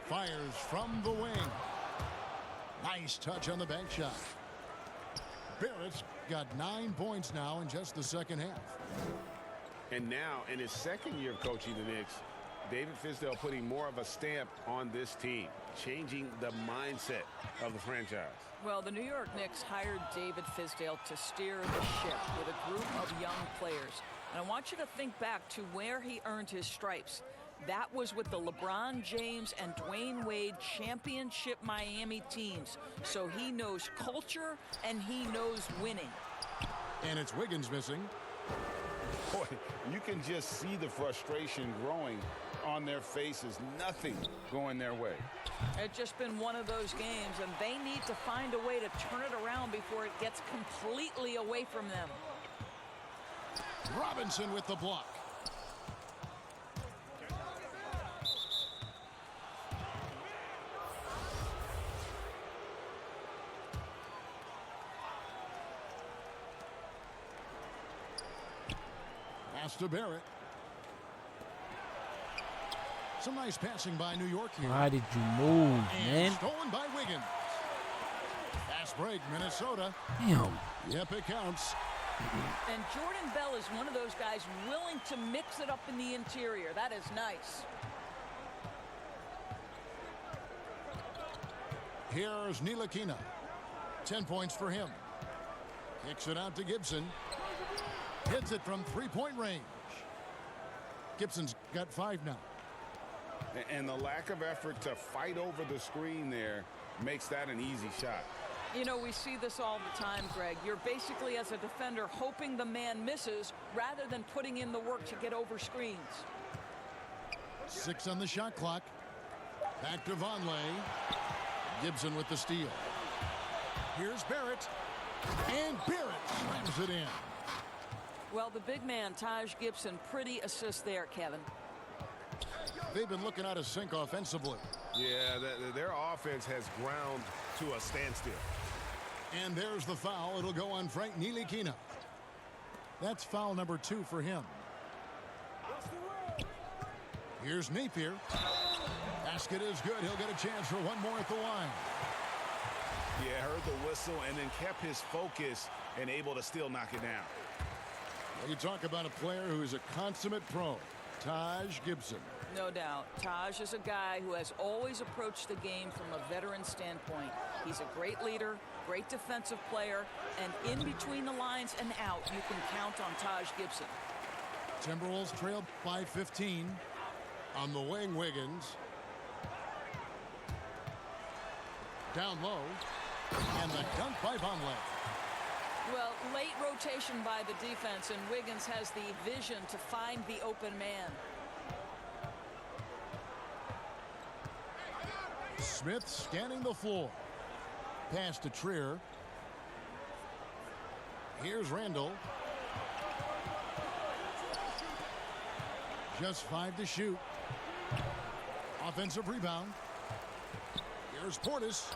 Fires from the wing. Nice touch on the bank shot. Barrett's got 9 points now in just the second half. And now, in his second year of coaching the Knicks, David Fizdale putting more of a stamp on this team, changing the mindset of the franchise. Well, the New York Knicks hired David Fizdale to steer the ship with a group of young players. And I want you to think back to where he earned his stripes. That was with the LeBron James and Dwayne Wade championship Miami teams. So he knows culture and he knows winning. And it's Wiggins missing. Boy, you can just see the frustration growing on their faces. Nothing going their way. It's just been one of those games, and they need to find a way to turn it around before it gets completely away from them. Robinson with the block. Pass to Barrett. Some nice passing by New York here. Why did you move, man? Stolen by Wiggins. Fast break, Minnesota. Damn. Yep, it counts. And Jordan Bell is one of those guys willing to mix it up in the interior. That is nice. Here's Ntilikina. 10 points for him. Kicks it out to Gibson. Hits it from three-point range. Gibson's got 5 now. And the lack of effort to fight over the screen there makes that an easy shot. You know, we see this all the time, Greg. You're basically, as a defender, hoping the man misses rather than putting in the work to get over screens. 6 on the shot clock. Back to Vonleh. Gibson with the steal. Here's Barrett. And Barrett slams it in. Well, the big man, Taj Gibson, pretty assist there, Kevin. They've been looking out of sync offensively. Yeah, their offense has ground to a standstill. And there's the foul. It'll go on Frank Ntilikina. That's foul number 2 for him. Here's Napier. Basket is good. He'll get a chance for one more at the line. Yeah, heard the whistle and then kept his focus and able to still knock it down. Well, you talk about a player who is a consummate pro, Taj Gibson. No doubt. Taj is a guy who has always approached the game from a veteran standpoint. He's a great leader, great defensive player, and in between the lines and out, you can count on Taj Gibson. Timberwolves trailed by 15. On the wing, Wiggins. Down low. And the dunk by Vonleh. Well, late rotation by the defense, and Wiggins has the vision to find the open man. Smith scanning the floor. Pass to Trier. Here's Randall. Just 5 to shoot. Offensive rebound. Here's Portis.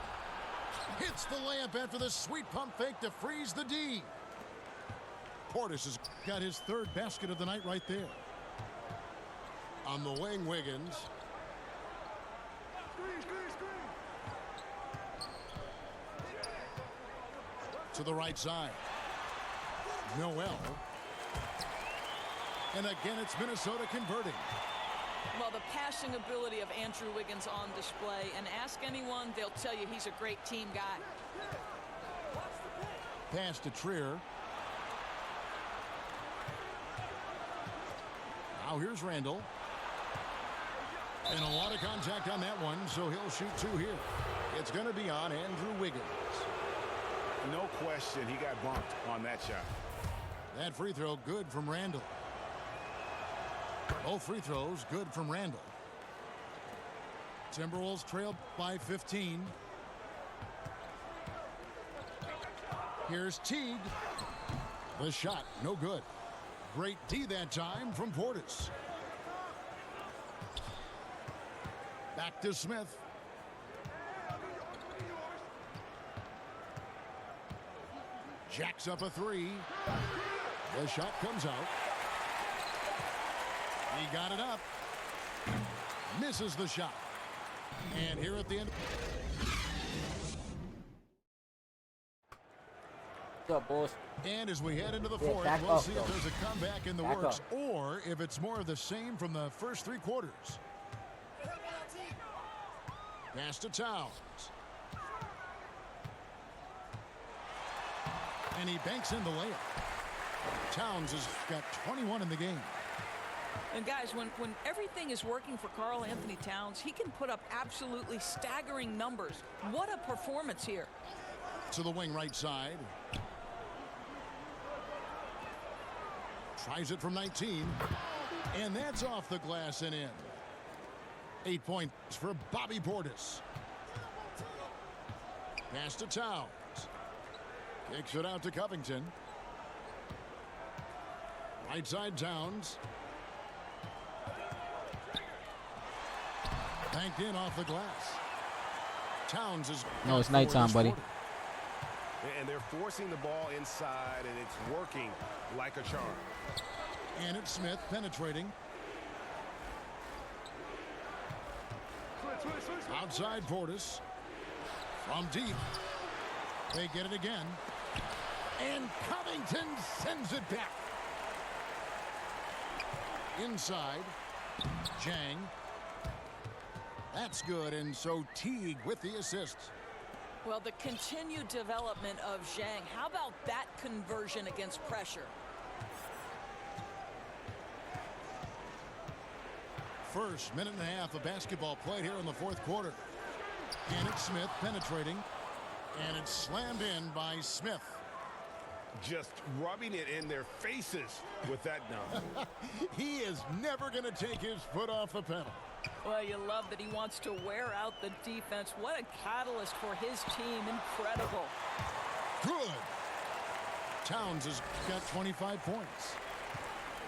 Hits the layup after the sweet pump fake to freeze the D. Portis has got his 3rd basket of the night right there. On the wing, Wiggins. To the right side. Noel. And again, it's Minnesota converting. Well, the passing ability of Andrew Wiggins on display, and ask anyone, they'll tell you he's a great team guy. Pass to Trier. Now here's Randall. And a lot of contact on that one, so he'll shoot 2 here. It's going to be on Andrew Wiggins. No question, he got bumped on that shot. That free throw good from Randall. Both free throws good from Randall. Timberwolves trail by 15. Here's Teague. The shot, no good. Great D that time from Portis. Back to Smith. Jacks up a three. The shot comes out. He got it up. Misses the shot. And here at the end. What's up, boys? And as we head into the Yeah, fourth, back we'll up, see though. if there's a comeback in the Back works up. or if it's more of the same from the first three quarters. Pass to Towns. And he banks in the layup. Towns has got 21 in the game. And guys, when everything is working for Karl Anthony Towns, he can put up absolutely staggering numbers. What a performance here. To the wing right side. Tries it from 19. And that's off the glass and in. 8 points for Bobby Portis. Pass to Towns. Kicks it out to Covington. Right side Towns. Banked in off the glass. Towns is. No, it's nighttime, buddy. And they're forcing the ball inside, and it's working like a charm. And it's Smith penetrating. Outside Portis. From deep. They get it again. And Covington sends it back. Inside. Jang. That's good, and so Teague with the assist. Well, the continued development of Zhang. How about that conversion against pressure? First minute and a half of basketball played here in the fourth quarter. And it's Smith penetrating. And it's slammed in by Smith. Just rubbing it in their faces with that dunk. He is never going to take his foot off the pedal. Well, you love that he wants to wear out the defense. What a catalyst for his team. Incredible. Good. Towns has got 25 points.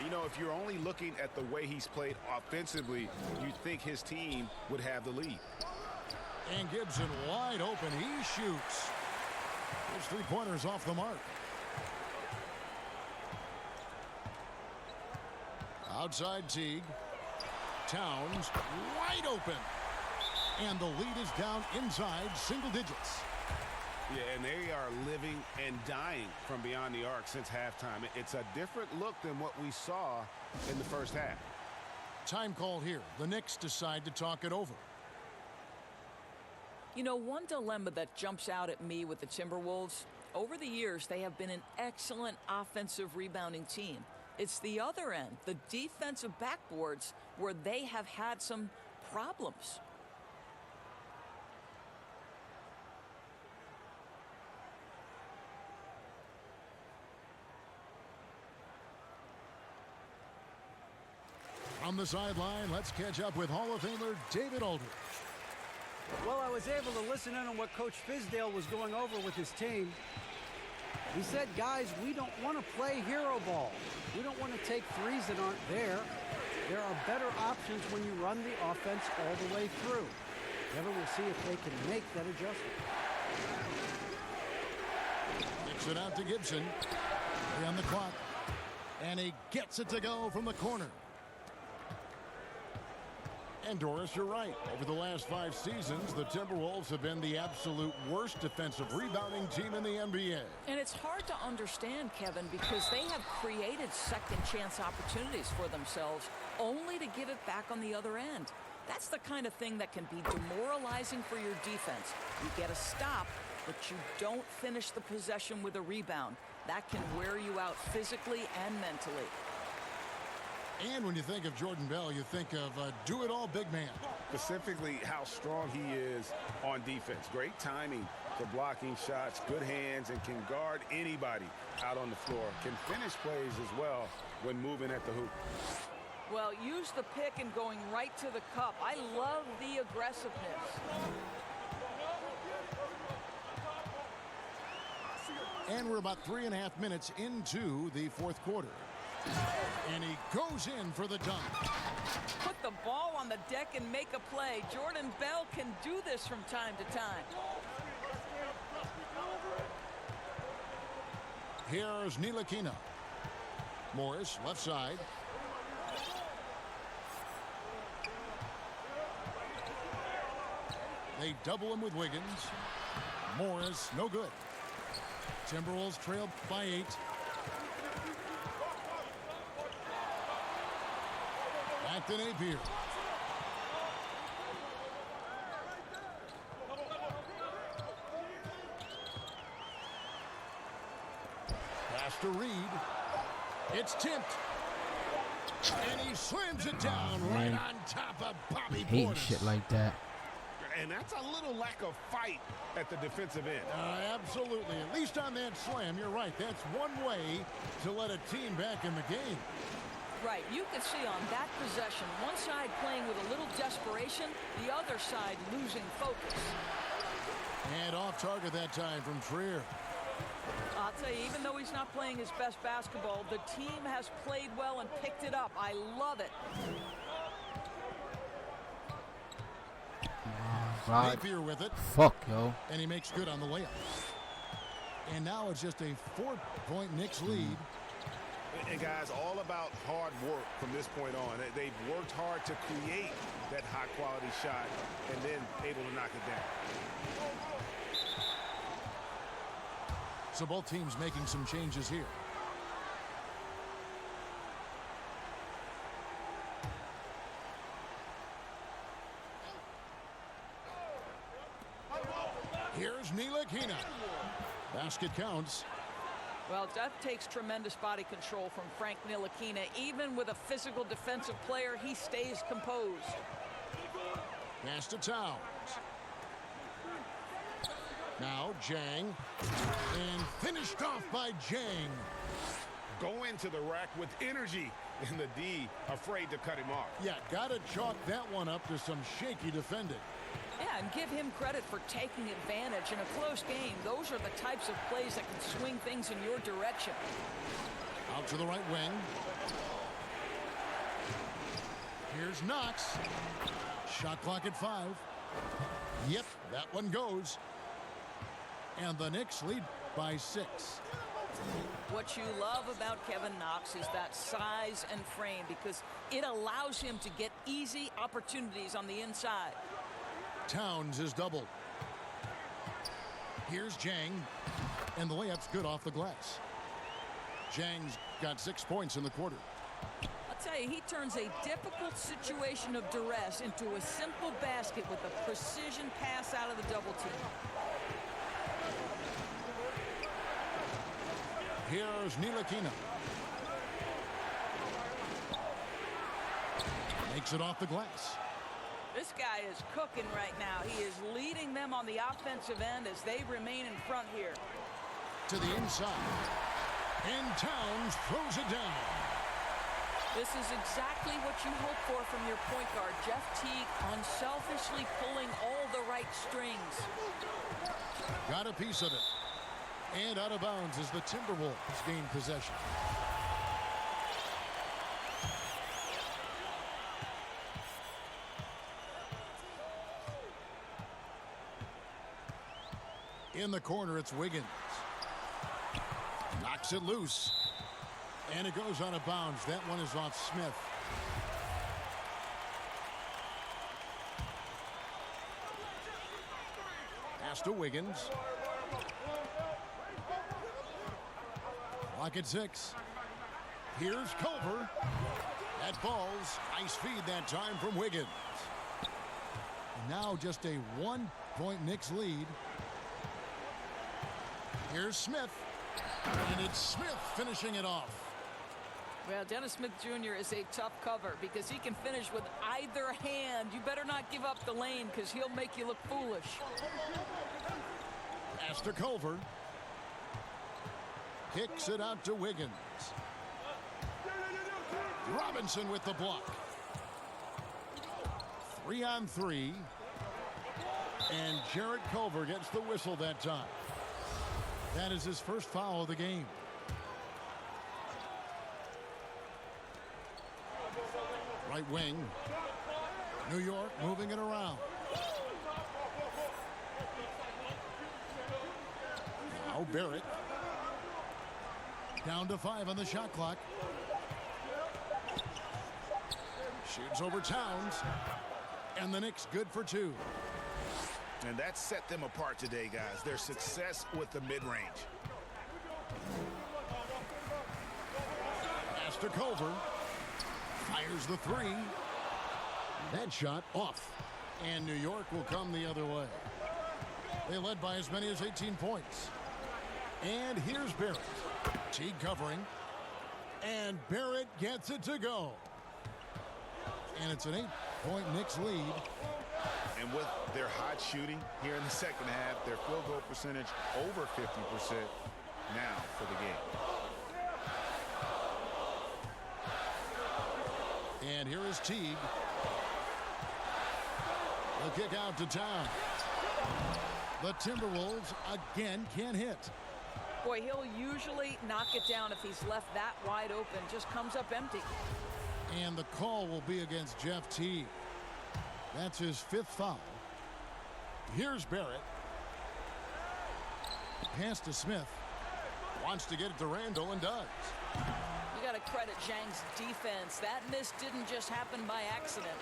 You know, if you're only looking at the way he's played offensively, you'd think his team would have the lead. And Gibson wide open. He shoots. His three-pointers off the mark. Outside Teague. Towns wide open. And the lead is down inside single digits. Yeah, and they are living and dying from beyond the arc since halftime. It's a different look than what we saw in the first half. Time call here. The Knicks decide to talk it over. You know, one dilemma that jumps out at me with the Timberwolves, over the years, they have been an excellent offensive rebounding team. It's the other end, the defensive backboards, where they have had some problems. On the sideline, let's catch up with Hall of Famer David Aldridge. Well, I was able to listen in on what Coach Fizdale was going over with his team. He said, guys, we don't want to play hero ball. We don't want to take threes that aren't there. There are better options when you run the offense all the way through. Kevin will see if they can make that adjustment. Kicks it out to Gibson. 3 on the clock. And he gets it to go from the corner. And Doris, you're right. Over the last 5 seasons, the Timberwolves have been the absolute worst defensive rebounding team in the NBA. And it's hard to understand, Kevin, because they have created second chance opportunities for themselves only to give it back on the other end. That's the kind of thing that can be demoralizing for your defense. You get a stop, but you don't finish the possession with a rebound. That can wear you out physically and mentally. And when you think of Jordan Bell, you think of a do-it-all big man. Specifically how strong he is on defense. Great timing for blocking shots, good hands, and can guard anybody out on the floor. Can finish plays as well when moving at the hoop. Well, use the pick and going right to the cup. I love the aggressiveness. And we're about 3.5 minutes into the fourth quarter. And he goes in for the dunk. Put the ball on the deck and make a play. Jordan Bell can do this from time to time. Here's Ntilikina. Morris, left side. They double him with Wiggins. Morris, no good. Timberwolves trailed by 8. Back to Napier. Pass to Reed. It's tipped. And he slams it down right on top of Bobby Hating Portis. shit like that. And that's a little lack of fight at the defensive end. Absolutely. At least on that slam, you're right. That's one way to let a team back in the game. Right, you can see on that possession, one side playing with a little desperation, the other side losing focus. And off target that time from Trier. I'll tell you, even though he's not playing his best basketball, the team has played well and picked it up. I love it. Right. Napier with it. Fuck, yo. And he makes good on the layup. And now it's just a 4-point Knicks lead. And guys, all about hard work from this point on. They've worked hard to create that high-quality shot and then able to knock it down. So both teams making some changes here. Here's Ntilikina. Basket counts. Well, that takes tremendous body control from Frank Ntilikina. Even with a physical defensive player, he stays composed. Pass to Towns. Now Jang. And finished off by Jang. Go into the rack with energy, and the D afraid to cut him off. Yeah, gotta chalk that one up to some shaky defending. Yeah, and give him credit for taking advantage in a close game. Those are the types of plays that can swing things in your direction. Out to the right wing. Here's Knox. Shot clock at 5. Yep, that one goes. And the Knicks lead by 6. What you love about Kevin Knox is that size and frame because it allows him to get easy opportunities on the inside. Towns is doubled. Here's Jang. And the layup's good off the glass. Jang's got 6 points in the quarter. I'll tell you, he turns a difficult situation of duress into a simple basket with a precision pass out of the double team. Here's Ntilikina. Makes it off the glass. This guy is cooking right now. He is leading them on the offensive end as they remain in front here. To the inside. And Towns throws it down. This is exactly what you hope for from your point guard, Jeff Teague, unselfishly pulling all the right strings. Got a piece of it. And out of bounds as the Timberwolves gain possession. In the corner, it's Wiggins. Knocks it loose. And it goes out of bounds. That one is off Smith. Pass to Wiggins. Clock at 6. Here's Culver. That falls. Nice feed that time from Wiggins. Now just a 1-point Knicks lead. Here's Smith. And it's Smith finishing it off. Well, Dennis Smith Jr. is a tough cover because he can finish with either hand. You better not give up the lane because he'll make you look foolish. Pass to Culver. Kicks it out to Wiggins. Robinson with the block. 3-on-3. And Jarrett Culver gets the whistle that time. That is his first foul of the game. Right wing. New York moving it around. Now Barrett. Down to 5 on the shot clock. Shoots over Towns. And the Knicks good for 2. And that set them apart today, guys. Their success with the mid-range. Pass to Culver. Fires the 3. That shot off. And New York will come the other way. They led by as many as 18 points. And here's Barrett. Teague covering. And Barrett gets it to go. And it's an 8-point Knicks lead. And with their hot shooting here in the second half, their field goal percentage over 50% now for the game. And here is Teague. The kick out to Town. The Timberwolves again can't hit. Boy, he'll usually knock it down if he's left that wide open. Just comes up empty. And the call will be against Jeff Teague. That's his 5th foul. Here's Barrett. Pass to Smith. Wants to get it to Randall and does. You got to credit Zhang's defense. That miss didn't just happen by accident.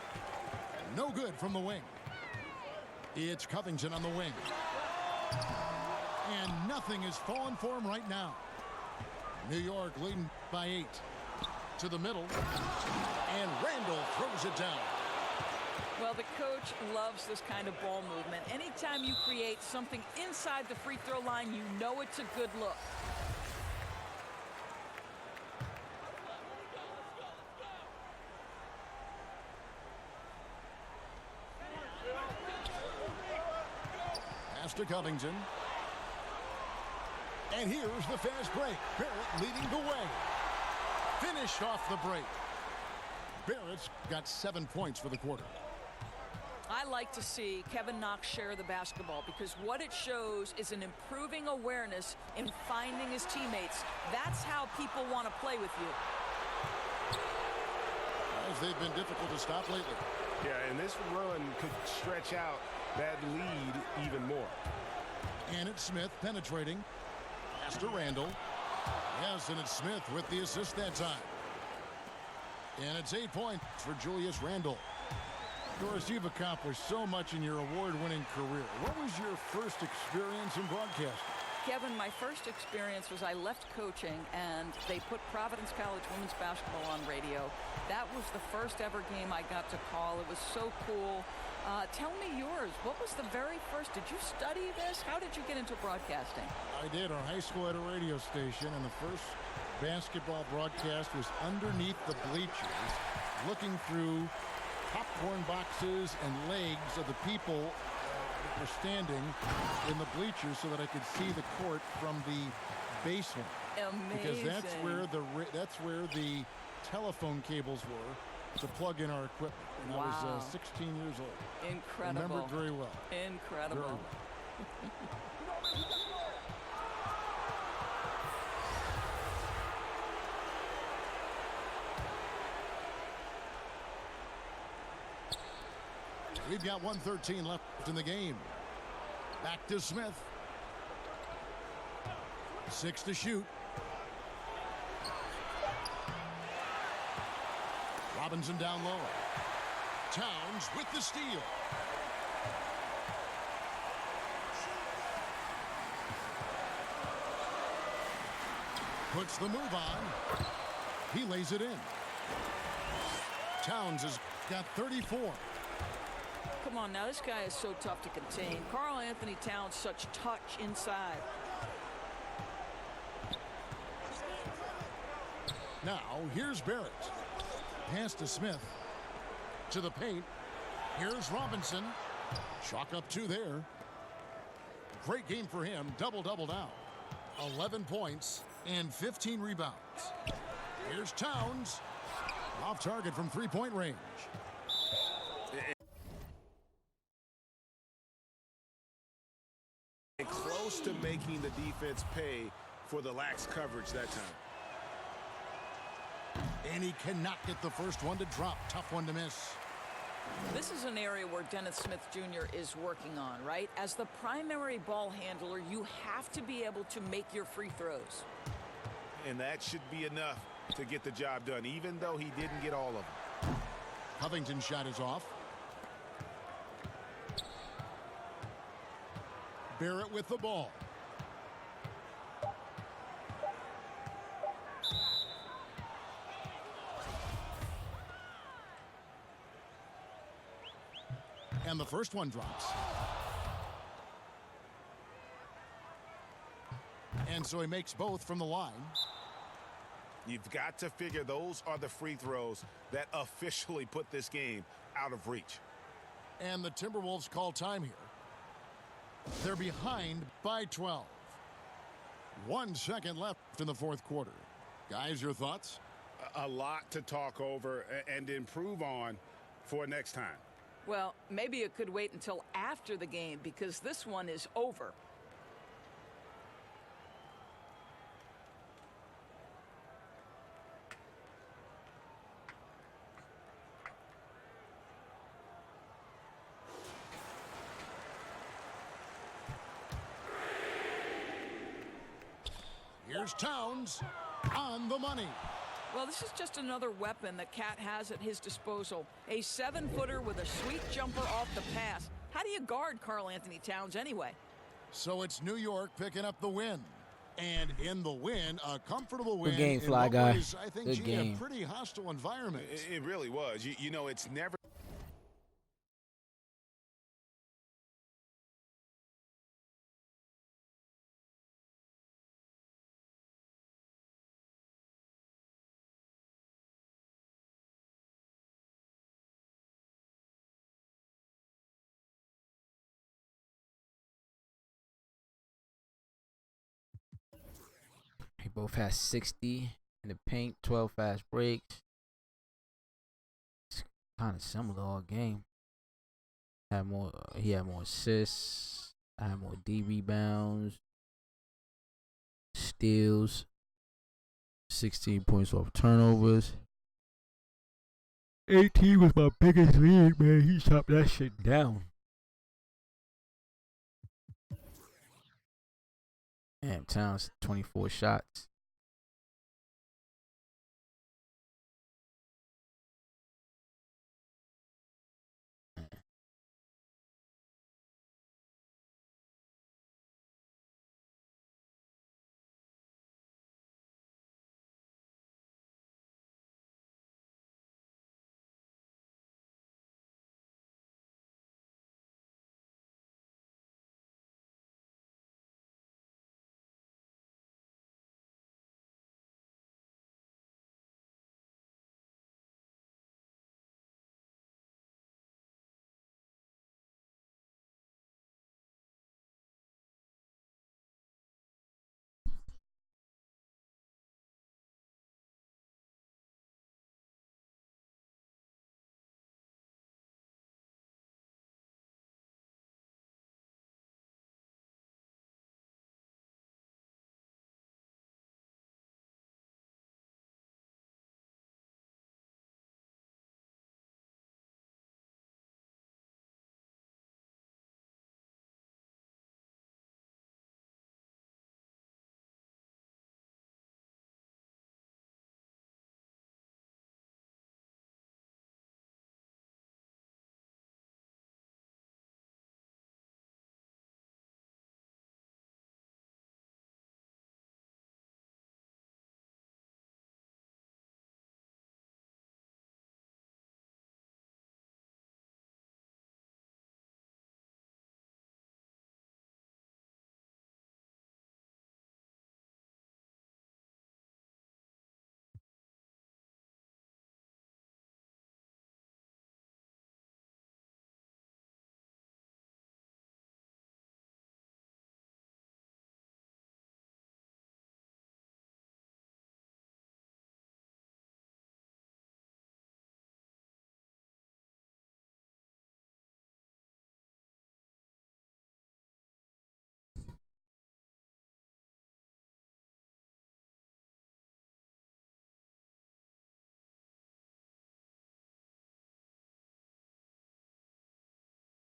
No good from the wing. It's Covington on the wing. And nothing is falling for him right now. New York leading by 8. To the middle. And Randall throws it down. Well, the coach loves this kind of ball movement. Anytime you create something inside the free throw line, you know it's a good look. Pass to Covington. And here's the fast break. Barrett leading the way. Finished off the break. Barrett's got 7 points for the quarter. I like to see Kevin Knox share the basketball because what it shows is an improving awareness in finding his teammates. That's how people want to play with you. As they've been difficult to stop lately. Yeah, and this run could stretch out that lead even more. And it's Smith penetrating. Pass to Randall. Yes, and it's Smith with the assist that time. And it's 8 points for Julius Randle. Doris, you've accomplished so much in your award-winning career. What was your first experience in broadcasting? Kevin, my first experience was I left coaching and they put Providence College women's basketball on radio. That was the first ever game I got to call. It was so cool. Tell me yours. What was the very first? Did you study this? How did you get into broadcasting? I did. Our high school had a radio station, and the first basketball broadcast was underneath the bleachers, looking through popcorn boxes and legs of the people that were standing in the bleachers so that I could see the court from the basement. Amazing. Because that's where the telephone cables were to plug in our equipment. And wow. I was 16 years old. Incredible. Remember it very well. Incredible. Very well. We've got 1:13 left in the game. Back to Smith. 6 to shoot. Robinson down low. Towns with the steal. Puts the move on. He lays it in. Towns has got 34. Come on now, this guy is so tough to contain. Karl Anthony Towns, such touch inside. Now, here's Barrett. Pass to Smith. To the paint. Here's Robinson. Chalk up 2 there. Great game for him. Double-double now. 11 points and 15 rebounds. Here's Towns. Off target from three-point range. close to making the defense pay for the lax coverage that time. And he cannot get the first one to drop. Tough one to miss. This is an area where Dennis Smith Jr. is working on, right? As the primary ball handler, you have to be able to make your free throws. And that should be enough to get the job done, even though he didn't get all of them. Covington's shot is off. Barrett with the ball. And the first one drops. And so he makes both from the line. You've got to figure those are the free throws that officially put this game out of reach. And the Timberwolves call time here. They're behind by 12. 1 second left in the fourth quarter. Guys, your thoughts? A lot to talk over and improve on for next time. Well, maybe it could wait until after the game because this one is over. Here's Towns on the money. Well, this is just another weapon that Cat has at his disposal. A 7-footer with a sweet jumper off the pass. How do you guard Karl Anthony Towns anyway? So it's New York picking up the win. And in the win, a comfortable win. Good game, in Fly what Guy. was, I think, Good Gee, game. a pretty hostile environment. It really was. You know, it's never They both had 60 in the paint, 12 fast breaks. It's kind of similar all game. He had more assists. I had more D rebounds, steals, 16 points off turnovers. 18 was my biggest lead, man. He chopped that shit down. Damn, Towns 24 shots.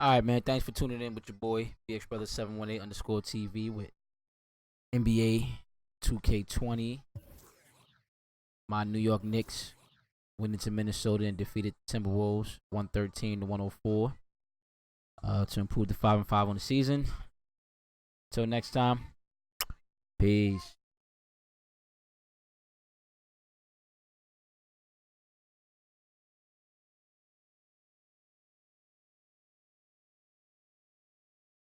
All right, man. Thanks for tuning in with your boy BX Brother 718 underscore TV with NBA 2K20. My New York Knicks went into Minnesota and defeated Timberwolves 113-104 to improve to 5-5 on the season. Till next time, peace.